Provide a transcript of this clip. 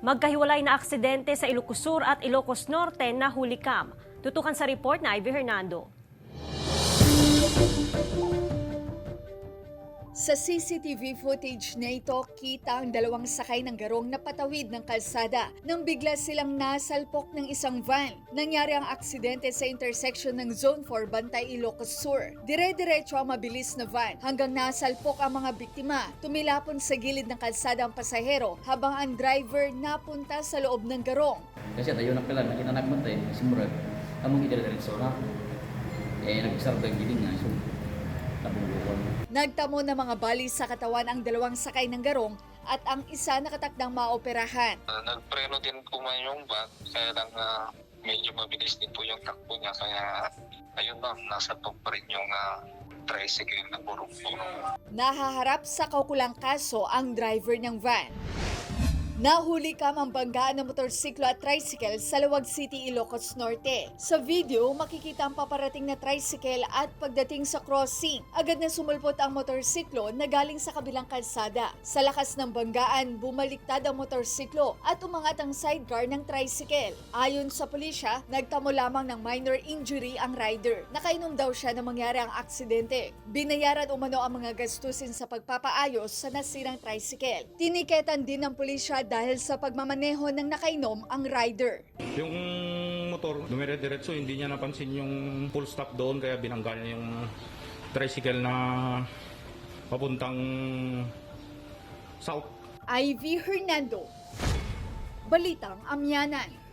Magkahiwalay na aksidente sa Ilocos Sur at Ilocos Norte na hulikam. Tutukan sa report na Ivy Hernando. Sa CCTV footage na ito, kita ang dalawang sakay ng garong na patawid ng kalsada nang bigla silang nasalpok ng isang van. Nangyari ang aksidente sa intersection ng Zone 4 Bantay, Ilocos Sur. Dire-diretso ang mabilis na van hanggang nasalpok ang mga biktima. Tumilapon sa gilid ng kalsada ang pasahero habang ang driver napunta sa loob ng garong. Kasi tayo na pala, nakita na matay, simurag, kamong idala-diretso na. Nag-isarap ang gilid nga, so nabulukan. Nagtamo ng mga bali sa katawan ang dalawang sakay ng garong at ang isa nakatakdang maoperahan. Nagpreno din po man yung van, kaya lang medyo mabilis din po yung takbo niya. Kaya ayun ma'am, nasa top pa rin yung tricycle na burong-burong. Nahaharap sa kaukulang kaso ang driver ng van. Nahuli ang banggaan ng motorsiklo at tricycle sa Laoag City, Ilocos Norte. Sa video, makikita ang paparating na tricycle at pagdating sa crossing, agad na sumulpot ang motorsiklo na galing sa kabilang kalsada. Sa lakas ng banggaan, bumaliktad ang motorsiklo at umangat ang sidecar ng tricycle. Ayon sa pulisya, nagtamo lamang ng minor injury ang rider. Nakainom daw siya na mangyari ang aksidente. Binayaran umano ang mga gastusin sa pagpapaayos sa nasirang tricycle. Tiniketan din ng pulisya dahil sa pagmamaneho ng nakainom ang rider. Yung motor, dumire-diretso, hindi niya napansin yung full stop doon, kaya binangga niya yung tricycle na papuntang south. Ivy Hernando, Balitang Amyanan.